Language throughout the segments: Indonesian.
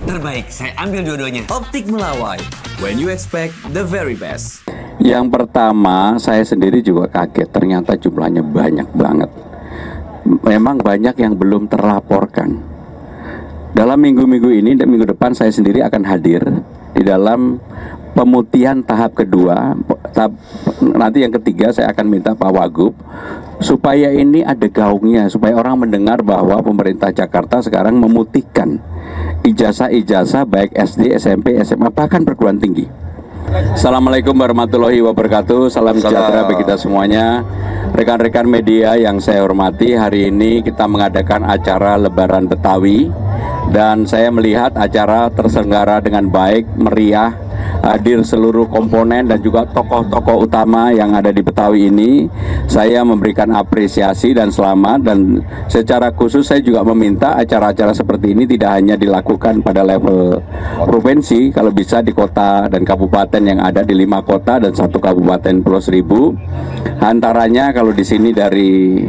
Terbaik, saya ambil dua-duanya. Optik Melawai, when you expect the very best. Yang pertama, saya sendiri juga kaget, ternyata jumlahnya banyak banget. Memang banyak yang belum terlaporkan. Dalam minggu-minggu ini dan minggu depan saya sendiri akan hadir di dalam pemutihan tahap kedua. Nanti yang ketiga saya akan minta Pak Wagub supaya ini ada gaungnya, supaya orang mendengar bahwa pemerintah Jakarta sekarang memutihkan ijazah-ijazah baik SD, SMP, SMA, bahkan perguruan tinggi. Assalamualaikum warahmatullahi wabarakatuh. Salam sejahtera bagi kita semuanya. Rekan-rekan media yang saya hormati, hari ini kita mengadakan acara Lebaran Betawi dan saya melihat acara terselenggara dengan baik, meriah, hadir seluruh komponen dan juga tokoh-tokoh utama yang ada di Betawi ini. Saya memberikan apresiasi dan selamat, dan secara khusus saya juga meminta acara-acara seperti ini tidak hanya dilakukan pada level provinsi, kalau bisa di kota dan kabupaten yang ada di 5 kota dan 1 kabupaten Pulau Seribu. Antaranya kalau di sini dari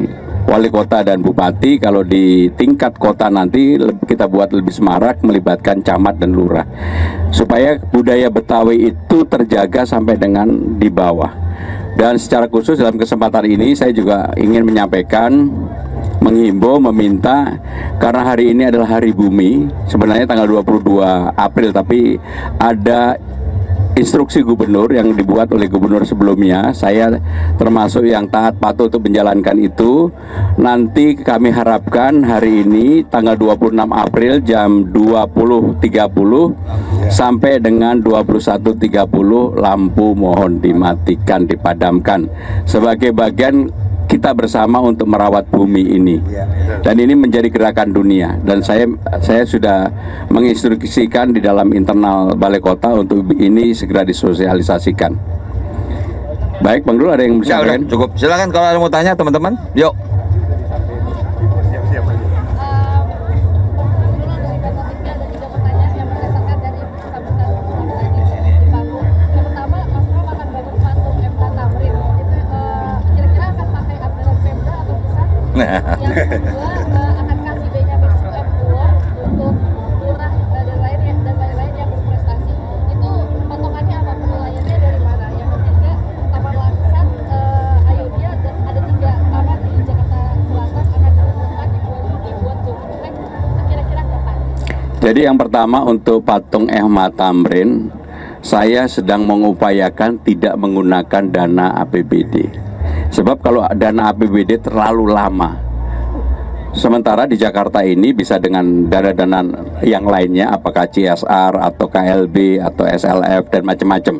wali kota dan bupati, kalau di tingkat kota nanti kita buat lebih semarak melibatkan camat dan lurah, supaya budaya Betawi itu terjaga sampai dengan di bawah. Dan secara khusus dalam kesempatan ini saya juga ingin menyampaikan, menghimbau, meminta, karena hari ini adalah Hari Bumi, sebenarnya tanggal 22 April, tapi ada instruksi gubernur yang dibuat oleh gubernur sebelumnya. Saya termasuk yang taat patuh untuk menjalankan itu. Nanti kami harapkan hari ini tanggal 26 April jam 20.30 sampai dengan 21.30 lampu mohon dimatikan, dipadamkan sebagai bagian kita bersama untuk merawat bumi ini. Dan ini menjadi gerakan dunia, dan saya sudah menginstruksikan di dalam internal Balai Kota untuk ini segera disosialisasikan. Baik, Bang Dul, ada yang bisa ya, cukup. Silakan kalau ada mau tanya teman-teman. Yuk. Yang kedua akan kasih Benyamin Sueb Award untuk lurah dan lain-lain yang berprestasi. Itu patokannya apa? Penilaiannya dari mana? Yang ketiga, Taman Langsat, Ayodhya, dan ada 3 taman di Jakarta Selatan akan dibuat komplek. Kira-kira kapan? Jadi yang pertama untuk patung Ehma Tamrin, saya sedang mengupayakan tidak menggunakan dana APBD. Sebab kalau dana APBD terlalu lama. Sementara di Jakarta ini bisa dengan dana-dana yang lainnya, apakah CSR atau KLB atau SLF dan macam-macam.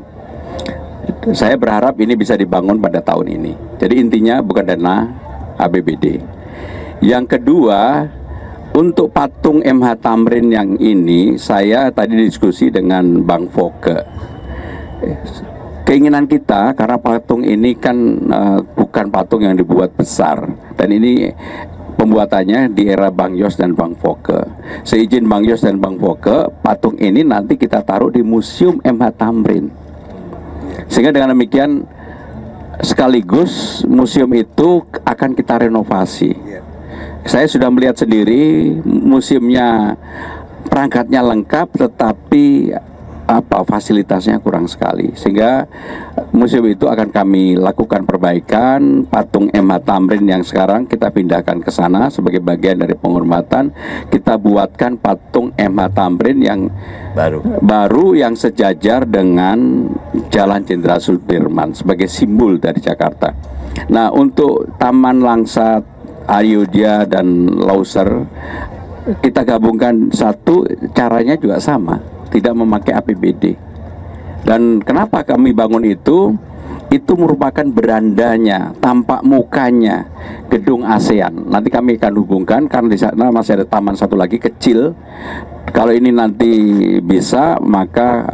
Saya berharap ini bisa dibangun pada tahun ini. Jadi intinya bukan dana APBD. Yang kedua, untuk patung MH Tamrin yang ini, saya tadi diskusi dengan Bang Foke. Keinginan kita, karena patung ini kan bukan patung yang dibuat besar, dan ini pembuatannya di era Bang Yos dan Bang Foke. Seizin Bang Yos dan Bang Foke, patung ini nanti kita taruh di Museum MH Tamrin. Sehingga dengan demikian sekaligus museum itu akan kita renovasi. Saya sudah melihat sendiri museumnya, perangkatnya lengkap, tetapi fasilitasnya kurang sekali, sehingga museum itu akan kami lakukan perbaikan. Patung MH Tamrin yang sekarang kita pindahkan ke sana sebagai bagian dari penghormatan. Kita buatkan patung MH Tamrin yang baru yang sejajar dengan Jalan Jenderal Sudirman sebagai simbol dari Jakarta. Nah, untuk Taman Langsat, Ayodhya dan Lauser kita gabungkan satu, caranya juga sama, tidak memakai APBD. Dan kenapa kami bangun itu merupakan berandanya, tampak mukanya gedung ASEAN. Nanti kami akan hubungkan, karena di sana masih ada taman satu lagi kecil. Kalau ini nanti bisa, maka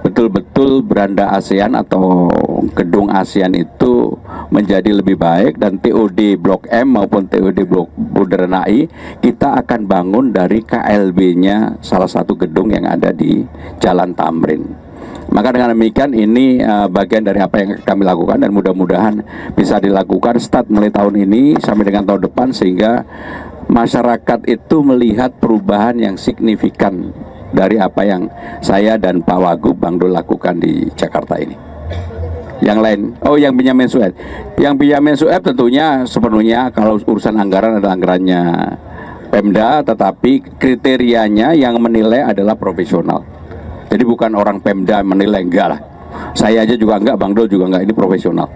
betul-betul beranda ASEAN atau gedung ASEAN itu menjadi lebih baik. Dan TOD Blok M maupun TOD Blok Bundaran HI kita akan bangun dari KLB-nya salah satu gedung yang ada di Jalan Tamrin. Maka dengan demikian ini bagian dari apa yang kami lakukan, dan mudah-mudahan bisa dilakukan start mulai tahun ini sampai dengan tahun depan, sehingga masyarakat itu melihat perubahan yang signifikan dari apa yang saya dan Pak Wagub Bang Dul lakukan di Jakarta ini. Yang lain, yang Benyamin Sueb. Yang Benyamin Sueb tentunya sepenuhnya kalau urusan anggaran adalah anggarannya Pemda, tetapi kriterianya yang menilai adalah profesional. Jadi bukan orang Pemda menilai, enggak lah. Saya aja juga enggak, Bang Dul juga enggak, ini profesional.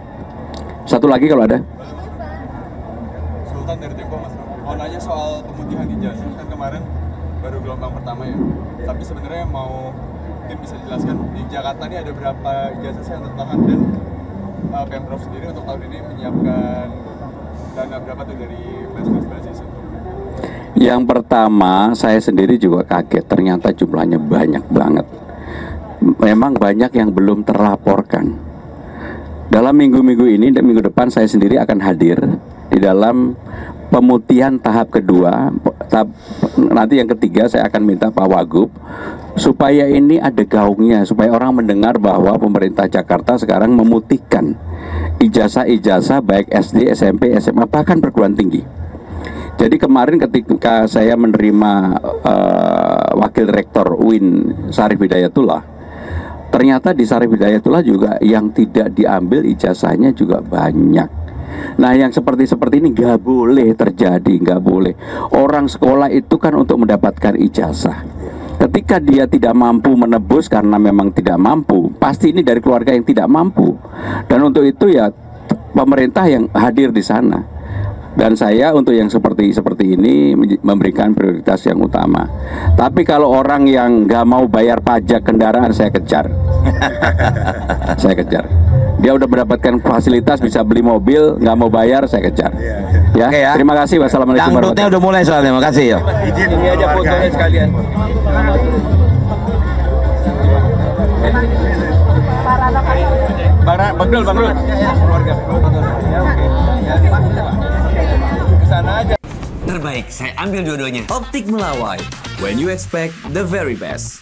Satu lagi kalau ada. Sultan dari Tempo, Mas. Mau nanya soal pemutihan ijazah, kan kemarin baru gelombang pertama ya. Tapi sebenarnya mungkin bisa dijelaskan di Jakarta ini ada berapa ijazah yang tertahan, dan Pemprov sendiri untuk tahun ini menyiapkan dana berapa tuh dari basis itu? Yang pertama, saya sendiri juga kaget, ternyata jumlahnya banyak banget. Memang banyak yang belum terlaporkan. Dalam minggu-minggu ini dan minggu depan saya sendiri akan hadir di dalam pemutihan tahap kedua. Nanti yang ketiga saya akan minta Pak Wagub supaya ini ada gaungnya, supaya orang mendengar bahwa pemerintah Jakarta sekarang memutihkan ijazah-ijazah baik SD, SMP, SMA, bahkan perguruan tinggi. Jadi kemarin ketika saya menerima Wakil Rektor UIN Syarif Hidayatullah, ternyata di Syarif Hidayatullah juga yang tidak diambil ijazahnya juga banyak. Nah, yang seperti ini nggak boleh terjadi, nggak boleh. Orang sekolah itu kan untuk mendapatkan ijazah. Ketika dia tidak mampu menebus karena memang tidak mampu, pasti ini dari keluarga yang tidak mampu. Dan untuk itu ya pemerintah yang hadir di sana. Dan saya untuk yang seperti ini memberikan prioritas yang utama. Tapi kalau orang yang nggak mau bayar pajak kendaraan, saya kejar. Saya kejar. Dia udah mendapatkan fasilitas, bisa beli mobil, nggak mau bayar, saya kejar. Ya, Oke ya. Terima kasih. Wassalamualaikum Dangdutnya udah mulai soalnya, makasih ya. Ini aja fotonya sekalian. Bang Dul. Keluarga. Ya, oke. Kesana aja. Terbaik, saya ambil dua-duanya. Optik Melawai. When you expect the very best.